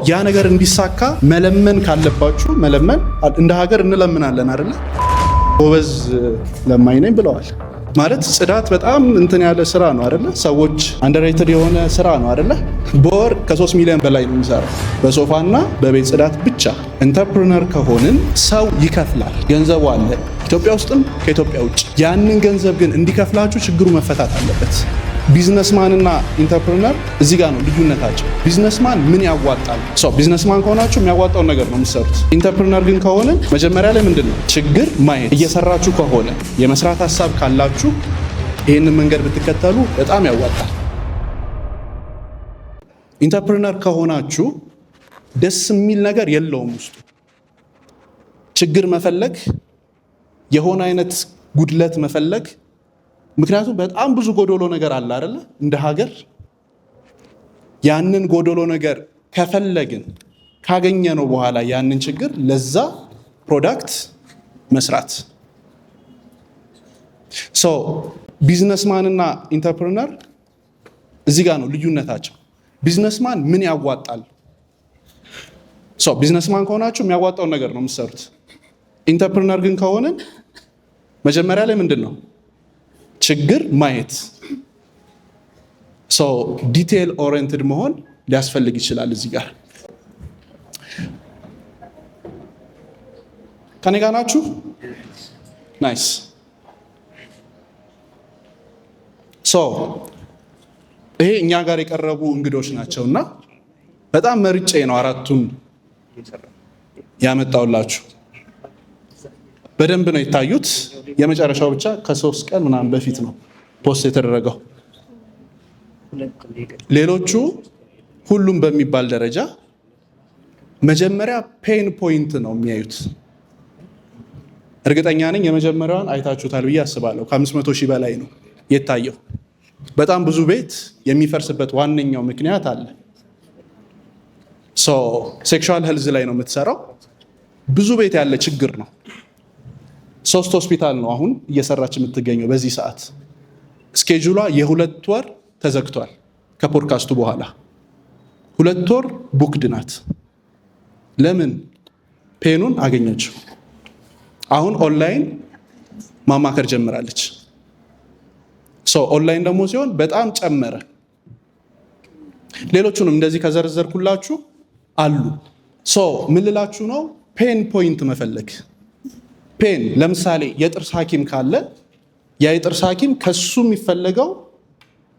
ያ ነገር እንዲሳካ መለመን ካለባችሁ መለመን እንደ ሀገር እንለምናለን አይደለ? ጎበዝ ለማኝ ነኝ ብለዋል። ማለት ጽዳት በጣም እንትን ያለ ስራ ነው አይደለ? ሰዎች አንደርሬትድ የሆነ ስራ ነው አይደለ? በወር ከ3 ሚሊዮን በላይ ነው የሚሰራው በሶፋና በቤት ጽዳት ብቻ። ኢንተርፕረነር ከሆንን ሰው ይከፍላል፣ ገንዘቡ አለ ኢትዮጵያ ውስጥም ከኢትዮጵያ ውጭ። ያንን ገንዘብ ግን እንዲከፍላችሁ ችግሩ መፈታት አለበት። ቢዝነስማንና ኢንተርፕረነር እዚህ ጋር ነው ልዩነታቸው። ቢዝነስማን ምን ያዋጣል? ቢዝነስማን ከሆናችሁ የሚያዋጣውን ነገር ነው የምትሰሩት። ኢንተርፕረነር ግን ከሆነ መጀመሪያ ላይ ምንድን ነው ችግር ማየት። እየሰራችሁ ከሆነ የመስራት ሀሳብ ካላችሁ ይህንን መንገድ ብትከተሉ በጣም ያዋጣል። ኢንተርፕረነር ከሆናችሁ ደስ የሚል ነገር የለውም ውስጡ። ችግር መፈለግ፣ የሆነ አይነት ጉድለት መፈለግ። ምክንያቱም በጣም ብዙ ጎዶሎ ነገር አለ አይደለ? እንደ ሀገር ያንን ጎዶሎ ነገር ከፈለግን ካገኘነው በኋላ ያንን ችግር ለዛ ፕሮዳክት መስራት። ቢዝነስማንና ኢንተርፕረነር እዚህ ጋር ነው ልዩነታቸው። ቢዝነስማን ምን ያዋጣል? ቢዝነስማን ከሆናችሁ የሚያዋጣውን ነገር ነው የምትሰሩት። ኢንተርፕረነር ግን ከሆንን መጀመሪያ ላይ ምንድን ነው ችግር ማየት። ዲቴል ኦሪየንትድ መሆን ሊያስፈልግ ይችላል። እዚህ ጋር ከኔ ጋር ናችሁ? ናይስ። ይሄ እኛ ጋር የቀረቡ እንግዶች ናቸው እና በጣም መርጬ ነው አራቱን ያመጣውላችሁ። በደንብ ነው የታዩት። የመጨረሻው ብቻ ከ3 ቀን ምናምን በፊት ነው ፖስት የተደረገው። ሌሎቹ ሁሉም በሚባል ደረጃ መጀመሪያ ፔን ፖይንት ነው የሚያዩት። እርግጠኛ ነኝ የመጀመሪያውን አይታችሁታል ብዬ አስባለሁ። ከ500 ሺህ በላይ ነው የታየው። በጣም ብዙ ቤት የሚፈርስበት ዋነኛው ምክንያት አለ። ሴክሹዋል ሄልዝ ላይ ነው የምትሰራው። ብዙ ቤት ያለ ችግር ነው። 3 ሆስፒታል ነው አሁን እየሰራች የምትገኘው በዚህ ሰዓት። ስኬጁሏ የ2 ወር ተዘግቷል። ከፖድካስቱ በኋላ 2 ወር ቡክድ ናት። ለምን? ፔኑን አገኘችው። አሁን ኦንላይን ማማከር ጀምራለች። ኦንላይን ደግሞ ሲሆን በጣም ጨመረ። ሌሎቹንም እንደዚህ ከዘርዘርኩላችሁ አሉ። ምን ልላችሁ ነው? ፔን ፖይንት መፈለግ። ፔን ለምሳሌ የጥርስ ሐኪም ካለ ያ የጥርስ ሐኪም ከሱ የሚፈለገው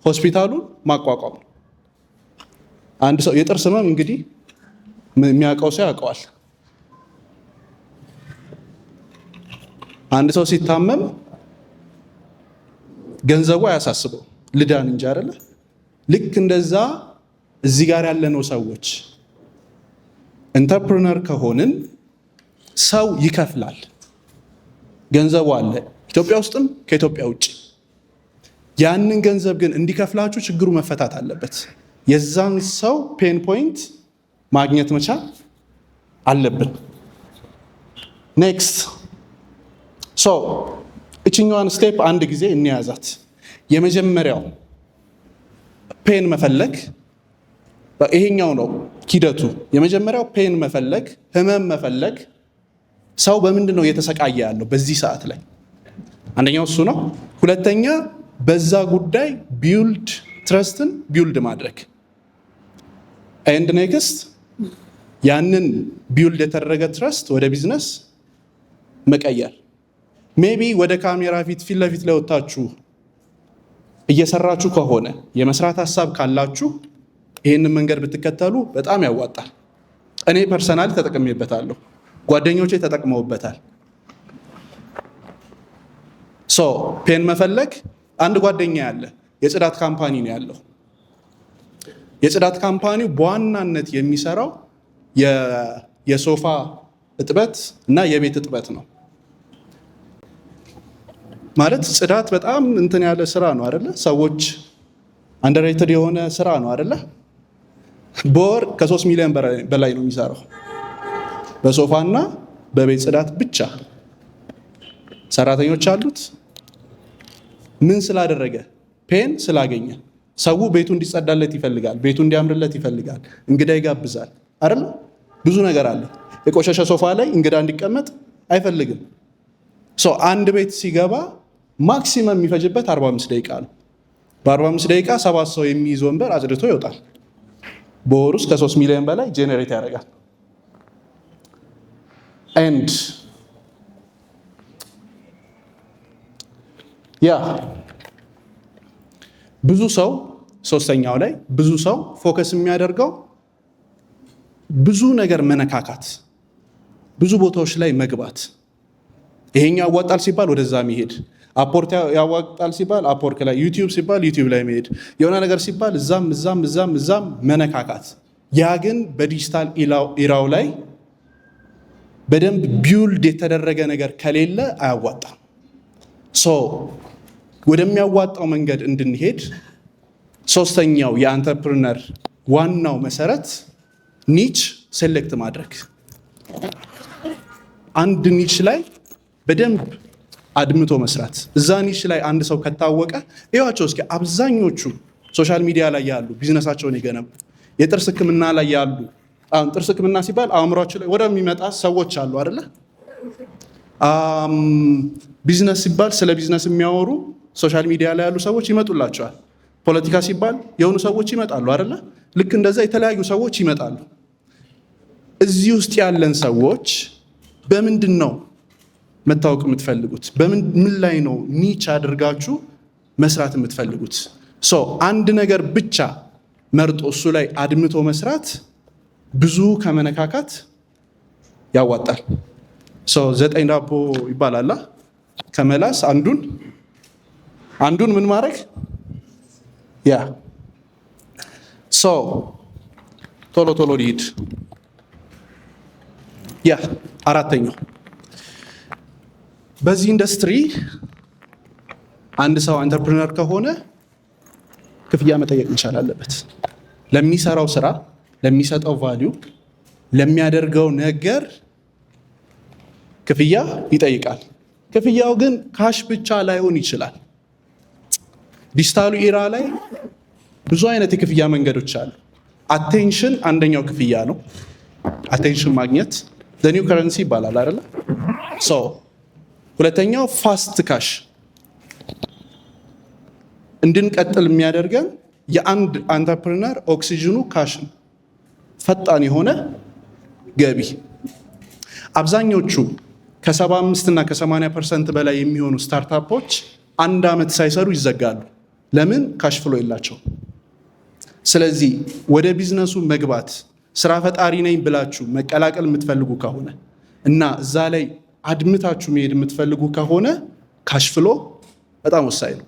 ሆስፒታሉን ማቋቋም። አንድ ሰው የጥርስ ህመም እንግዲህ የሚያውቀው ሰው ያውቀዋል። አንድ ሰው ሲታመም ገንዘቡ አያሳስበው ልዳን እንጂ አይደለ? ልክ እንደዛ እዚህ ጋር ያለነው ሰዎች ኢንተርፕረነር ከሆንን ሰው ይከፍላል፣ ገንዘቡ አለ ኢትዮጵያ ውስጥም ከኢትዮጵያ ውጭ። ያንን ገንዘብ ግን እንዲከፍላችሁ ችግሩ መፈታት አለበት። የዛን ሰው ፔን ፖይንት ማግኘት መቻል አለብን። ኔክስት እችኛዋን ስቴፕ አንድ ጊዜ እንያዛት። የመጀመሪያው ፔን መፈለግ፣ ይሄኛው ነው ሂደቱ። የመጀመሪያው ፔን መፈለግ፣ ህመም መፈለግ። ሰው በምንድን ነው እየተሰቃየ ያለው በዚህ ሰዓት ላይ? አንደኛው እሱ ነው። ሁለተኛ በዛ ጉዳይ ቢውልድ ትረስትን ቢውልድ ማድረግ። ኤንድ ኔክስት ያንን ቢውልድ የተደረገ ትረስት ወደ ቢዝነስ መቀየር። ሜቢ ወደ ካሜራ ፊት ለፊት ላይ ወጣችሁ እየሰራችሁ ከሆነ የመስራት ሀሳብ ካላችሁ ይህንን መንገድ ብትከተሉ በጣም ያዋጣል። እኔ ፐርሰናሊ ተጠቅሜበታለሁ፣ ጓደኞቼ ተጠቅመውበታል። ፔን መፈለግ። አንድ ጓደኛ ያለ የጽዳት ካምፓኒ ነው ያለው። የጽዳት ካምፓኒው በዋናነት የሚሰራው የሶፋ እጥበት እና የቤት እጥበት ነው። ማለት ጽዳት በጣም እንትን ያለ ስራ ነው አይደለ? ሰዎች አንደርሬትድ የሆነ ስራ ነው አይደለ? በወር ከ3 ሚሊዮን በላይ ነው የሚሰራው በሶፋና በቤት ጽዳት ብቻ። ሰራተኞች አሉት። ምን ስላደረገ? ፔን ስላገኘ። ሰው ቤቱ እንዲጸዳለት ይፈልጋል፣ ቤቱ እንዲያምርለት ይፈልጋል፣ እንግዳ ይጋብዛል። አይደል? ብዙ ነገር አለ። የቆሸሸ ሶፋ ላይ እንግዳ እንዲቀመጥ አይፈልግም። አንድ ቤት ሲገባ ማክሲመም የሚፈጅበት 45 ደቂቃ ነው። በ45 ደቂቃ 7 ሰው የሚይዝ ወንበር አጽድቶ ይወጣል። በወር ውስጥ ከ3 ሚሊዮን በላይ ጄኔሬት ያደርጋል። ኤንድ ብዙ ሰው ሶስተኛው ላይ ብዙ ሰው ፎከስ የሚያደርገው ብዙ ነገር መነካካት፣ ብዙ ቦታዎች ላይ መግባት፣ ይሄኛው ያዋጣል ሲባል ወደዛ መሄድ፣ አፖርት ያዋጣል ሲባል አፖርት ላይ፣ ዩቲዩብ ሲባል ዩቲዩብ ላይ መሄድ፣ የሆነ ነገር ሲባል እዛም መነካካት። ያ ግን በዲጂታል ኢራው ላይ በደንብ ቢውልድ የተደረገ ነገር ከሌለ አያዋጣም። ወደሚያዋጣው መንገድ እንድንሄድ ሶስተኛው የአንተርፕርነር ዋናው መሰረት ኒች ሴሌክት ማድረግ። አንድ ኒች ላይ በደንብ አድምቶ መስራት። እዛ ኒች ላይ አንድ ሰው ከታወቀ ይዋቸው እስኪ አብዛኞቹ ሶሻል ሚዲያ ላይ ያሉ ቢዝነሳቸውን የገነቡ የጥርስ ሕክምና ላይ ያሉ፣ አሁን ጥርስ ሕክምና ሲባል አእምሯቸው ላይ ወደሚመጣ ሰዎች አሉ አይደለ? ቢዝነስ ሲባል ስለ ቢዝነስ የሚያወሩ ሶሻል ሚዲያ ላይ ያሉ ሰዎች ይመጡላቸዋል። ፖለቲካ ሲባል የሆኑ ሰዎች ይመጣሉ አይደለ? ልክ እንደዛ የተለያዩ ሰዎች ይመጣሉ። እዚህ ውስጥ ያለን ሰዎች በምንድን ነው መታወቅ የምትፈልጉት? ምን ላይ ነው ኒች አድርጋችሁ መስራት የምትፈልጉት? አንድ ነገር ብቻ መርጦ እሱ ላይ አድምቶ መስራት ብዙ ከመነካካት ያዋጣል። 9 ዳቦ ይባላል። ከመላስ አንዱን ምን ማድረግ ቶሎ ሊሄድ። አራተኛው በዚህ ኢንዱስትሪ አንድ ሰው አንተርፕረነር ከሆነ ክፍያ መጠየቅ መቻል አለበት። ለሚሰራው ስራ፣ ለሚሰጠው ቫልዩ፣ ለሚያደርገው ነገር ክፍያ ይጠይቃል። ክፍያው ግን ካሽ ብቻ ላይሆን ይችላል። ዲጂታሉ ኢራ ላይ ብዙ አይነት የክፍያ መንገዶች አሉ። አቴንሽን አንደኛው ክፍያ ነው። አቴንሽን ማግኘት ዘ ኒው ከረንሲ ይባላል አይደለ? ሁለተኛው ፋስት ካሽ፣ እንድንቀጥል የሚያደርገን የአንድ አንተርፕረነር ኦክሲጅኑ ካሽ ነው። ፈጣን የሆነ ገቢ። አብዛኞቹ ከ75 እና ከ80% በላይ የሚሆኑ ስታርታፖች 1 ዓመት ሳይሰሩ ይዘጋሉ። ለምን? ካሽ ፍሎ የላቸው። ስለዚህ ወደ ቢዝነሱ መግባት ስራ ፈጣሪ ነኝ ብላችሁ መቀላቀል የምትፈልጉ ከሆነ እና እዛ ላይ አድምታችሁ መሄድ የምትፈልጉ ከሆነ ካሽ ፍሎ በጣም ወሳኝ ነው።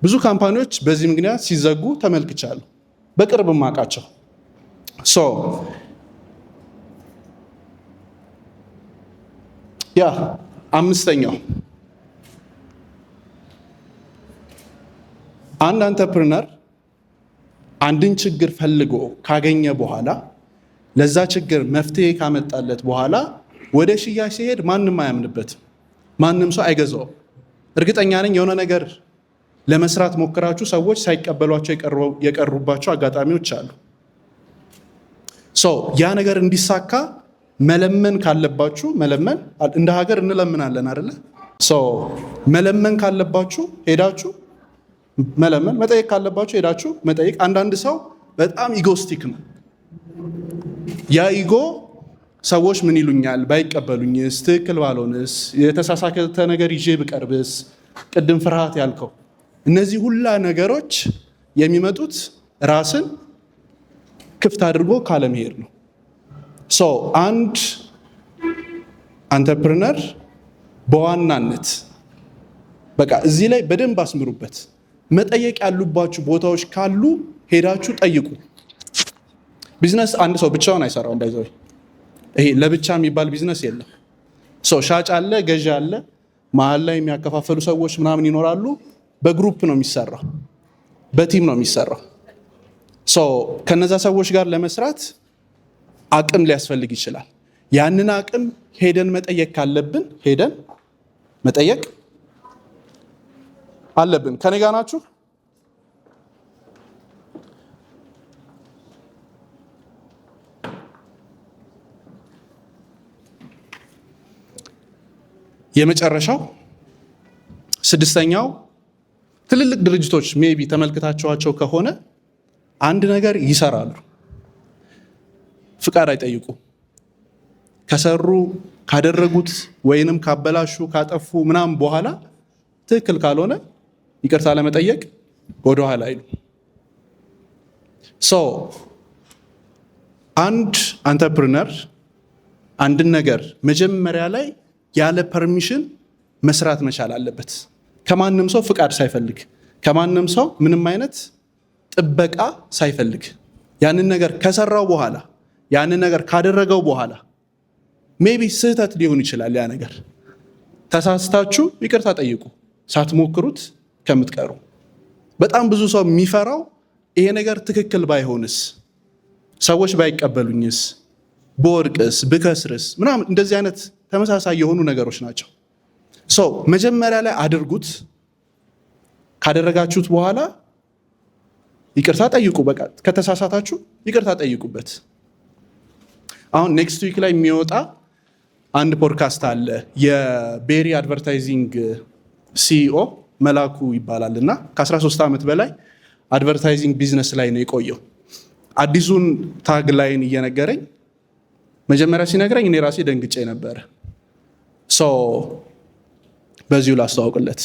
ብዙ ካምፓኒዎች በዚህ ምክንያት ሲዘጉ ተመልክቻለሁ፣ በቅርብ ማቃቸው። አምስተኛው አንድ አንተርፕረነር አንድን ችግር ፈልጎ ካገኘ በኋላ ለዛ ችግር መፍትሄ ካመጣለት በኋላ ወደ ሽያጭ ሲሄድ ማንም አያምንበትም፣ ማንም ሰው አይገዛውም። እርግጠኛ ነኝ የሆነ ነገር ለመስራት ሞክራችሁ ሰዎች ሳይቀበሏቸው የቀሩባቸው አጋጣሚዎች አሉ። ያ ነገር እንዲሳካ መለመን ካለባችሁ መለመን፣ እንደ ሀገር እንለምናለን አይደለ? መለመን ካለባችሁ ሄዳችሁ መለመን፣ መጠየቅ ካለባችሁ ሄዳችሁ መጠየቅ። አንዳንድ ሰው በጣም ኢጎስቲክ ነው። ያ ኢጎ ሰዎች ምን ይሉኛል ባይቀበሉኝስ፣ ትክክል ባልሆንስ፣ የተሳሳተ ነገር ይዤ ብቀርብስ፣ ቅድም ፍርሃት ያልከው፣ እነዚህ ሁላ ነገሮች የሚመጡት ራስን ክፍት አድርጎ ካለመሄድ ነው። አንድ አንተርፕረነር በዋናነት በቃ እዚህ ላይ በደንብ አስምሩበት። መጠየቅ ያሉባችሁ ቦታዎች ካሉ ሄዳችሁ ጠይቁ። ቢዝነስ አንድ ሰው ብቻውን አይሰራው። እንዳይዘው ይሄ ለብቻ የሚባል ቢዝነስ የለም። ሻጭ አለ፣ ገዢ አለ፣ መሀል ላይ የሚያከፋፈሉ ሰዎች ምናምን ይኖራሉ። በግሩፕ ነው የሚሰራው፣ በቲም ነው የሚሰራው። ከነዛ ሰዎች ጋር ለመስራት አቅም ሊያስፈልግ ይችላል። ያንን አቅም ሄደን መጠየቅ ካለብን ሄደን መጠየቅ አለብን። ከኔ ጋር ናችሁ? የመጨረሻው ስድስተኛው ትልልቅ ድርጅቶች ሜቢ ተመልክታችኋቸው ከሆነ አንድ ነገር ይሰራሉ፣ ፍቃድ አይጠይቁ። ከሰሩ ካደረጉት ወይንም ካበላሹ ካጠፉ ምናምን በኋላ ትክክል ካልሆነ ይቅርታ ለመጠየቅ ወደኋላ አይሉ። አንድ አንተርፕረነር አንድን ነገር መጀመሪያ ላይ ያለ ፐርሚሽን መስራት መቻል አለበት። ከማንም ሰው ፍቃድ ሳይፈልግ፣ ከማንም ሰው ምንም አይነት ጥበቃ ሳይፈልግ ያንን ነገር ከሰራው በኋላ ያንን ነገር ካደረገው በኋላ ሜቢ ስህተት ሊሆን ይችላል። ያ ነገር ተሳስታችሁ ይቅርታ ጠይቁ፣ ሳትሞክሩት ከምትቀሩ። በጣም ብዙ ሰው የሚፈራው ይሄ ነገር ትክክል ባይሆንስ፣ ሰዎች ባይቀበሉኝስ፣ በወድቅስ፣ ብከስርስ ምናምን እንደዚህ አይነት ተመሳሳይ የሆኑ ነገሮች ናቸው። መጀመሪያ ላይ አድርጉት። ካደረጋችሁት በኋላ ይቅርታ ጠይቁ። በቃ ከተሳሳታችሁ ይቅርታ ጠይቁበት። አሁን ኔክስት ዊክ ላይ የሚወጣ አንድ ፖድካስት አለ። የቤሪ አድቨርታይዚንግ ሲኢኦ መላኩ ይባላል እና ከ13 ዓመት በላይ አድቨርታይዚንግ ቢዝነስ ላይ ነው የቆየው። አዲሱን ታግ ላይን እየነገረኝ መጀመሪያ ሲነግረኝ እኔ ራሴ ደንግጬ ነበረ። በዚሁ ላስተዋውቅለት።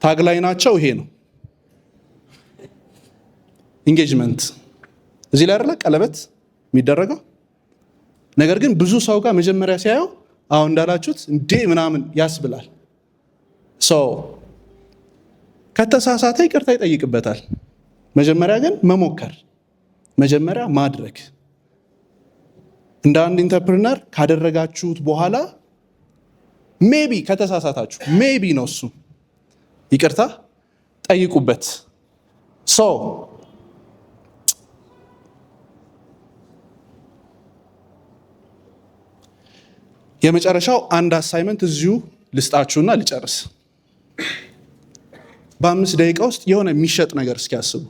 ታግ ላይናቸው ይሄ ነው፣ ኢንጌጅመንት። እዚህ ላይ አይደለ ቀለበት የሚደረገው ነገር ግን ብዙ ሰው ጋር መጀመሪያ ሲያየው አሁን እንዳላችሁት እንዴ ምናምን ያስብላል። ከተሳሳተ ይቅርታ ይጠይቅበታል። መጀመሪያ ግን መሞከር፣ መጀመሪያ ማድረግ። እንደ አንድ ኢንተርፕረነር ካደረጋችሁት በኋላ ሜቢ ከተሳሳታችሁ ሜቢ ነው እሱ ይቅርታ ጠይቁበት። የመጨረሻው አንድ አሳይመንት እዚሁ ልስጣችሁና ልጨርስ። በ5 ደቂቃ ውስጥ የሆነ የሚሸጥ ነገር እስኪያስቡ።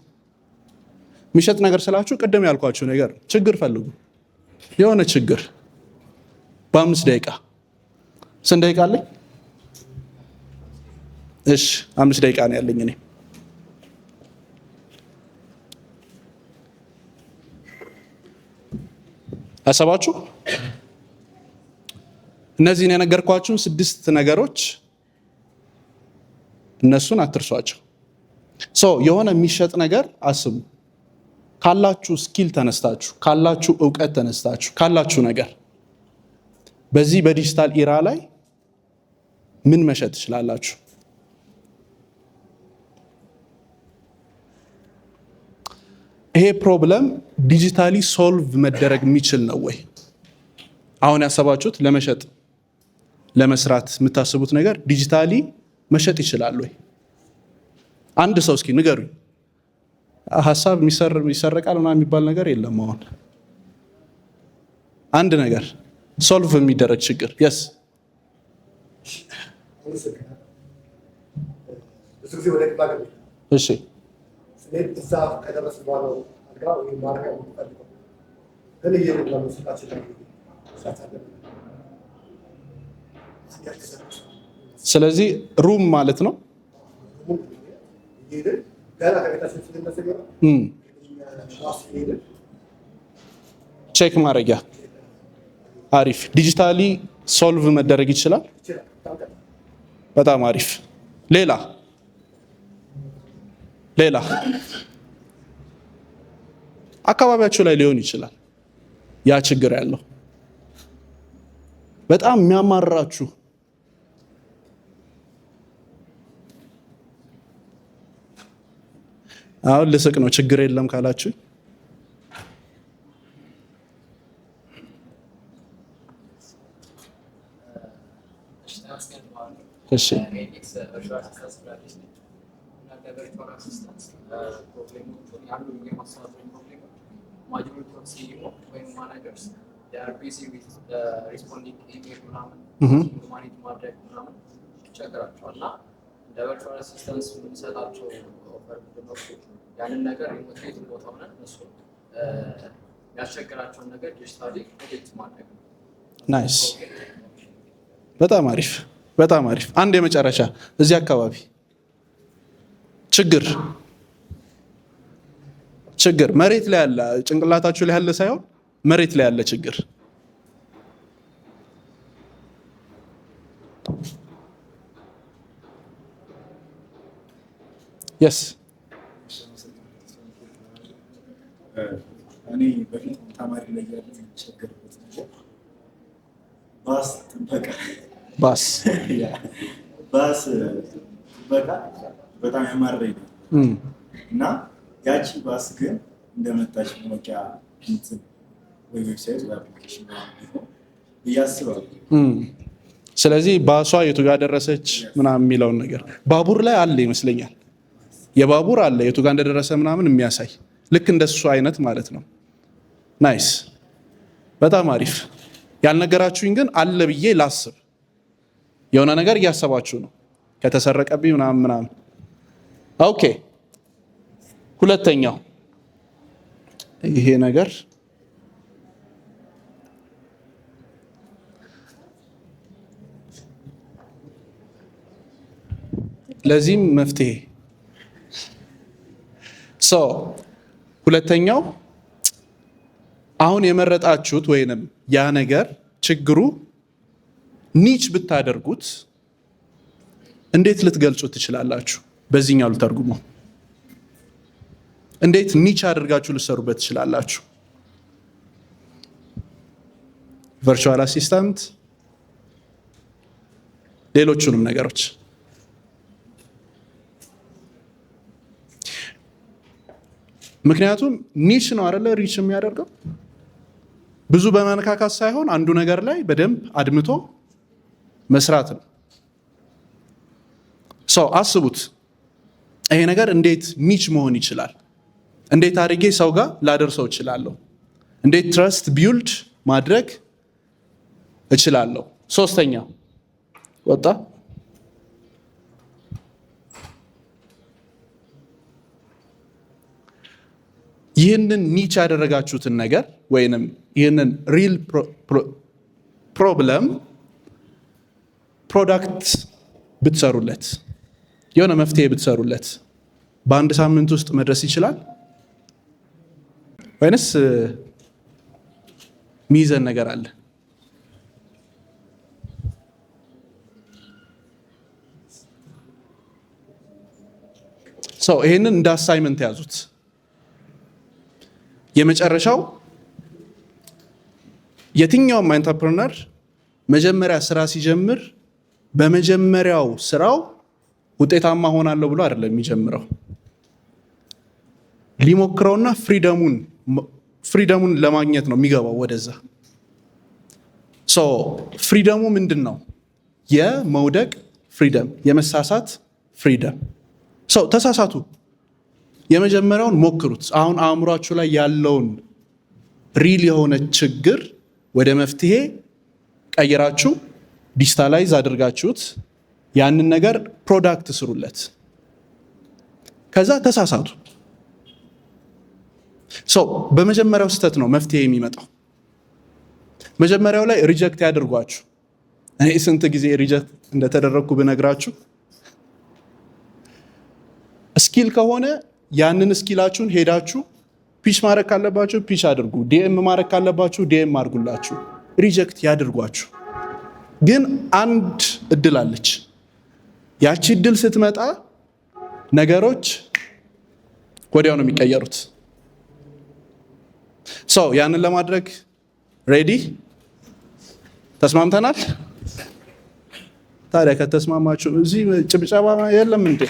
የሚሸጥ ነገር ስላችሁ ቅድም ያልኳችሁ ነገር ችግር ፈልጉ። የሆነ ችግር በ5 ደቂቃ። ስንት ደቂቃ አለኝ? እሺ 5 ደቂቃ ነው ያለኝ እኔ። አሰባችሁ? እነዚህን የነገርኳችሁን 6 ነገሮች እነሱን አትርሷቸው። የሆነ የሚሸጥ ነገር አስቡ። ካላችሁ ስኪል ተነስታችሁ፣ ካላችሁ እውቀት ተነስታችሁ፣ ካላችሁ ነገር በዚህ በዲጂታል ኢራ ላይ ምን መሸጥ ትችላላችሁ? ይሄ ፕሮብለም ዲጂታሊ ሶልቭ መደረግ የሚችል ነው ወይ? አሁን ያሰባችሁት ለመሸጥ ለመስራት የምታስቡት ነገር ዲጂታሊ መሸጥ ይችላል ወይ? አንድ ሰው እስኪ ንገሩኝ። ሀሳብ ይሰረቃል ምናምን የሚባል ነገር የለም። አሁን አንድ ነገር ሶልቭ የሚደረግ ችግር የስ እሺ ስለዚህ ሩም ማለት ነው። ቼክ ማድረጊያ አሪፍ። ዲጂታሊ ሶልቭ መደረግ ይችላል። በጣም አሪፍ። ሌላ አካባቢያችሁ ላይ ሊሆን ይችላል ያ ችግር ያለው በጣም የሚያማራችሁ አሁን ልስቅ ነው ችግር የለም ካላችሁ እሺ ያንን ነገር ሪሞት ቦታ ሆነ እነሱ ያስቸግራቸውን ነገር ዲጂታሊ ኮኔክት ማድረግ ነው። ናይስ፣ በጣም አሪፍ። በጣም አሪፍ። አንድ የመጨረሻ እዚህ አካባቢ ችግር መሬት ላይ ያለ ጭንቅላታችሁ ላይ ያለ ሳይሆን መሬት ላይ ያለ ችግር yes እኔ በፊት ተማሪ ላይ ያለ ችግርበት ነው ባስ ጥበቃ በጣም ያማረኝ ነው እና ያቺ ባስ ግን እንደመጣች መኪያ እንትን ወይ ዌብሳይት ወይ አፕሊኬሽን ነው ያስባል። ስለዚህ ባሷ የቱ ጋር ደረሰች ምናምን የሚለውን ነገር ባቡር ላይ አለ ይመስለኛል። የባቡር አለ የቱ ጋር እንደደረሰ ምናምን የሚያሳይ ልክ እንደሱ አይነት ማለት ነው። ናይስ በጣም አሪፍ። ያልነገራችሁኝ ግን አለ ብዬ ላስብ። የሆነ ነገር እያሰባችሁ ነው ከተሰረቀብኝ ምናምን። ኦኬ ሁለተኛው ይሄ ነገር ለዚህም መፍትሄ ሁለተኛው አሁን የመረጣችሁት ወይንም ያ ነገር ችግሩ ኒች ብታደርጉት እንዴት ልትገልጹ ትችላላችሁ? በዚህኛው ልተርጉመው። እንዴት ኒች አድርጋችሁ ልትሰሩበት ትችላላችሁ? ቨርቹዋል አሲስታንት፣ ሌሎቹንም ነገሮች ምክንያቱም ኒች ነው አይደለ ሪች የሚያደርገው ብዙ በመነካካት ሳይሆን አንዱ ነገር ላይ በደንብ አድምቶ መስራት ነው። አስቡት ይሄ ነገር እንዴት ኒች መሆን ይችላል? እንዴት አድርጌ ሰው ጋር ላደርሰው እችላለሁ? እንዴት ትረስት ቢልድ ማድረግ እችላለሁ? ሶስተኛ ወጣ ይህንን ኒች ያደረጋችሁትን ነገር ወይንም ይህንን ሪል ፕሮብለም ፕሮዳክት ብትሰሩለት የሆነ መፍትሄ ብትሰሩለት በአንድ ሳምንት ውስጥ መድረስ ይችላል ወይንስ ሚዘን ነገር አለ? ይህንን እንደ አሳይመንት ያዙት። የመጨረሻው የትኛውም ኢንተርፕረነር መጀመሪያ ስራ ሲጀምር በመጀመሪያው ስራው ውጤታማ ሆናለሁ ብሎ አይደለም የሚጀምረው። ሊሞክረውና ፍሪደሙን ለማግኘት ነው የሚገባው ወደዛ። ፍሪደሙ ምንድን ነው? የመውደቅ ፍሪደም፣ የመሳሳት ፍሪደም። ተሳሳቱ፣ የመጀመሪያውን ሞክሩት። አሁን አእምሯችሁ ላይ ያለውን ሪል የሆነ ችግር ወደ መፍትሄ ቀይራችሁ ዲጂታላይዝ አድርጋችሁት ያንን ነገር ፕሮዳክት ስሩለት። ከዛ ተሳሳቱ። በመጀመሪያው ስህተት ነው መፍትሄ የሚመጣው። መጀመሪያው ላይ ሪጀክት ያድርጓችሁ። እኔ ስንት ጊዜ ሪጀክት እንደተደረግኩ ብነግራችሁ። ስኪል ከሆነ ያንን ስኪላችሁን ሄዳችሁ ፒች ማድረግ ካለባችሁ ፒች አድርጉ፣ ዲኤም ማድረግ ካለባችሁ ዲኤም አድርጉላችሁ። ሪጀክት ያድርጓችሁ። ግን አንድ እድል አለች። ያቺ እድል ስትመጣ ነገሮች ወዲያው ነው የሚቀየሩት። ያንን ለማድረግ ሬዲ ተስማምተናል? ታዲያ ከተስማማችሁ እዚህ ጭብጨባ የለም እንዴ?